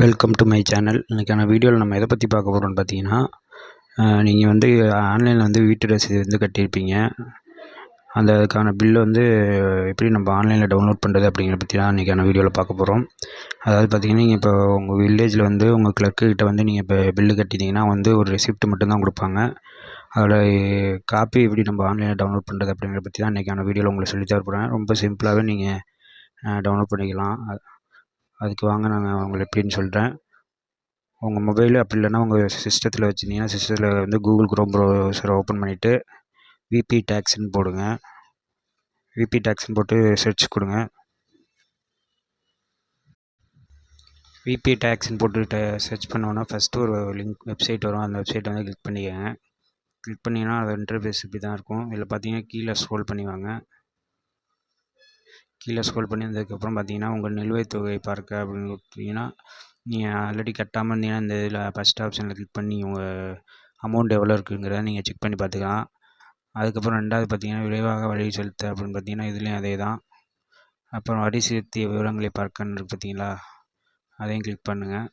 Welcome to my channel. இன்றைக்கான வீடியோவில் நம்ம எதை பற்றி பார்க்க போகிறோம்னு பார்த்தீங்கன்னா, நீங்கள் வந்து ஆன்லைனில் வந்து வீட்டு ரசீது வந்து கட்டியிருப்பீங்க. அதுக்கான பில்லு வந்து எப்படி நம்ம ஆன்லைனில் டவுன்லோட் பண்ணுறது அப்படிங்கிறத பற்றி தான் இன்றைக்கான வீடியோவில் பார்க்க போகிறோம். அதாவது பார்த்தீங்கன்னா, நீங்கள் இப்போ உங்கள் வில்லேஜில் வந்து உங்கள் கிளர்க்குக்கிட்ட வந்து நீங்கள் இப்போ பில்லு கட்டிட்டீங்கன்னா வந்து ஒரு ரெசிப்ட் மட்டும்தான் கொடுப்பாங்க. அதோட காப்பி எப்படி நம்ம ஆன்லைனில் டவுன்லோட் பண்ணுறது அப்படிங்கிறத பற்றி தான் இன்றைக்கான வீடியோவில் உங்களுக்கு சொல்லி தர போகிறேன். ரொம்ப சிம்பிளாகவே நீங்கள் டவுன்லோட் பண்ணிக்கலாம். அதுக்கு வாங்க நான் உங்களுக்கு எப்படின்னு சொல்கிறேன். உங்கள் மொபைலு அப்படி இல்லைன்னா உங்கள் சிஸ்டத்தில் வச்சுருந்தீங்கன்னா சிஸ்டத்தில் வந்து கூகுள் குரோம் ப்ரௌசரை ஓப்பன் பண்ணிவிட்டு விபி டேக்ஸ்ன்னு போடுங்க. விபி டேக்ஸ்ன்னு போட்டு சர்ச் கொடுங்க. விபி டேக்ஸ்ன்னு போட்டு சர்ச் பண்ணோன்னா ஃபஸ்ட்டு ஒரு வெப்சைட் வரும். அந்த வெப்சைட்டை வந்து கிளிக் பண்ணிக்கோங்க. கிளிக் பண்ணிங்கன்னா அது இன்டர்ஃபேஸ் இப்படி தான் இருக்கும். இதில் பார்த்தீங்கன்னா கீழே ஸ்க்ரோல் பண்ணி வாங்க. கீழே ஸ்க்ரோல் பண்ணி வந்ததுக்கப்புறம் பார்த்தீங்கன்னா உங்கள் நிலுவைத் தொகை பார்க்க அப்படின்னு பார்த்தீங்கன்னா, நீங்கள் ஆல்ரெடி கட்டாமல் இருந்தீங்கன்னா இந்த இதில் ஃபஸ்ட் ஆப்ஷனில் கிளிக் பண்ணி உங்கள் அமௌண்ட் எவ்வளோ இருக்குங்கிறத நீங்கள் செக் பண்ணி பார்த்துக்கலாம். அதுக்கப்புறம் ரெண்டாவது பார்த்தீங்கன்னா விரைவாக வழி செலுத்த அப்படின்னு பார்த்தீங்கன்னா இதுலேயும் அதே தான். அப்புறம் வரி செலுத்திய விவரங்களை பார்க்கன்னு இருக்கு பார்த்தீங்களா, அதையும் கிளிக் பண்ணுங்கள்.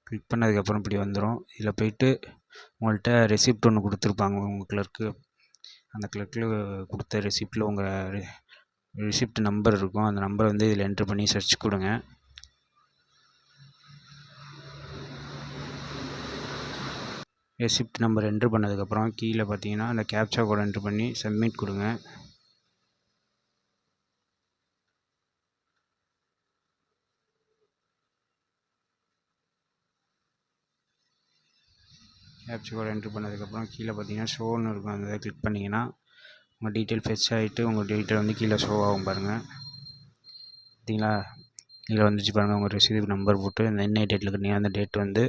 கிளிக் பண்ணதுக்கப்புறம் இப்படி வந்துடும். இதில் போய்ட்டு உங்கள்கிட்ட ரெசிப்ட் ஒன்று கொடுத்துருப்பாங்க உங்கள் கிளர்க்கு. அந்த கிளர்க்கில் கொடுத்த ரெசிப்டில் உங்கள் ரெசிப்ட் நம்பர் இருக்கும். அந்த நம்பரை வந்து இதில் என்ட்ரு பண்ணி சர்ச் கொடுங்க. ரெசிப்ட் நம்பர் என்ட்ரு பண்ணதுக்கப்புறம் கீழே பார்த்தீங்கன்னா அந்த கேப்சா கோட் என்ட்ரு பண்ணி சப்மிட் கொடுங்க. கேப்சா கோட் என்ட்ரு பண்ணதுக்கப்புறம் கீழே பார்த்தீங்கன்னா ஷோன்னு இருக்கும். அந்த இதை கிளிக் பண்ணிங்கன்னா உங்கள் டீட்டெயில் ஃபெச் ஆகிட்டு உங்கள் டீட்டெயில் வந்து கீழே ஷோ ஆகும் பாருங்கள். பார்த்தீங்களா, கீழே வந்துச்சு பாருங்கள். உங்கள் ரெசிப்ட் நம்பர் போட்டு என்ன டேட்டில் கட்டினீங்க அந்த டேட் வந்து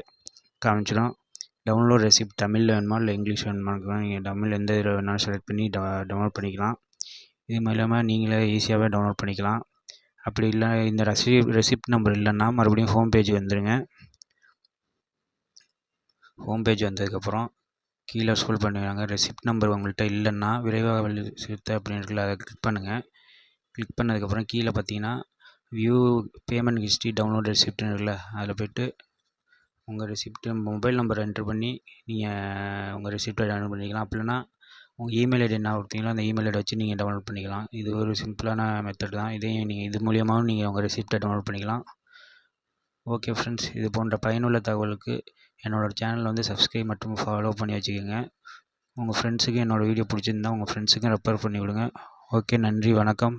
காமிச்சிடும். டவுன்லோட் ரெசிப்ட் தமிழில் வேணுமா இல்லை இங்கிலீஷ் வேணுமா இருக்கலாம். நீங்கள் தமிழ் எந்த இதில் வேணாலும் செலக்ட் பண்ணி டவுன்லோட் பண்ணிக்கலாம். இது மூலமாக நீங்களே ஈஸியாகவே டவுன்லோட் பண்ணிக்கலாம். அப்படி இல்லை இந்த ரெசிப்ட் நம்பர் இல்லைன்னா மறுபடியும் ஹோம் பேஜ் வந்துடுங்க. ஹோம் பேஜ் வந்ததுக்கப்புறம் கீழே ஸ்க்ரோல் பண்ணுவாங்க. ரெசிப்ட் நம்பர் உங்கள்கிட்ட இல்லைன்னா விரைவாக வழி செலுத்த அப்படின்னு இருக்குல்ல, அதை கிளிக் பண்ணுங்கள். கிளிக் பண்ணதுக்கப்புறம் கீழே பார்த்தீங்கன்னா வியூ பேமெண்ட் ஹிஸ்ட்ரி டவுன்லோட் ரெசிப்ட்னு இருக்குல்ல, அதில் போய்ட்டு உங்கள் ரெசிப்ட்டு மொபைல் நம்பர் என்ட்ரு பண்ணி நீங்கள் உங்கள் ரெசிப்ட்டை டவுன்லோட் பண்ணிக்கலாம். அப்படி இல்லைன்னா உங்கள் இமெயில் ஐடி என்ன கொடுத்தீங்களோ அந்த இமெயில் ஐடி வச்சு நீங்கள் டவுன்லோட் பண்ணிக்கலாம். இது ஒரு சிம்பிளான மெத்தட் தான். இதையும் நீங்கள் இது மூலியமாகவும் நீங்கள் உங்கள் ரெசிப்ட்டை டவுன்லோட் பண்ணிக்கலாம். ஓகே ஃப்ரெண்ட்ஸ், இது போன்ற பயனுள்ள தகவலுக்கு என்னோடய சேனலை வந்து சப்ஸ்கிரைப் மற்றும் ஃபாலோ பண்ணி வச்சுக்கோங்க. உங்கள் ஃப்ரெண்ட்ஸுக்கு என்னோடய வீடியோ பிடிச்சிருந்தா உங்கள் ஃப்ரெண்ட்ஸுக்கும் ரெஃபர் பண்ணி விடுங்க. ஓகே, நன்றி, வணக்கம்.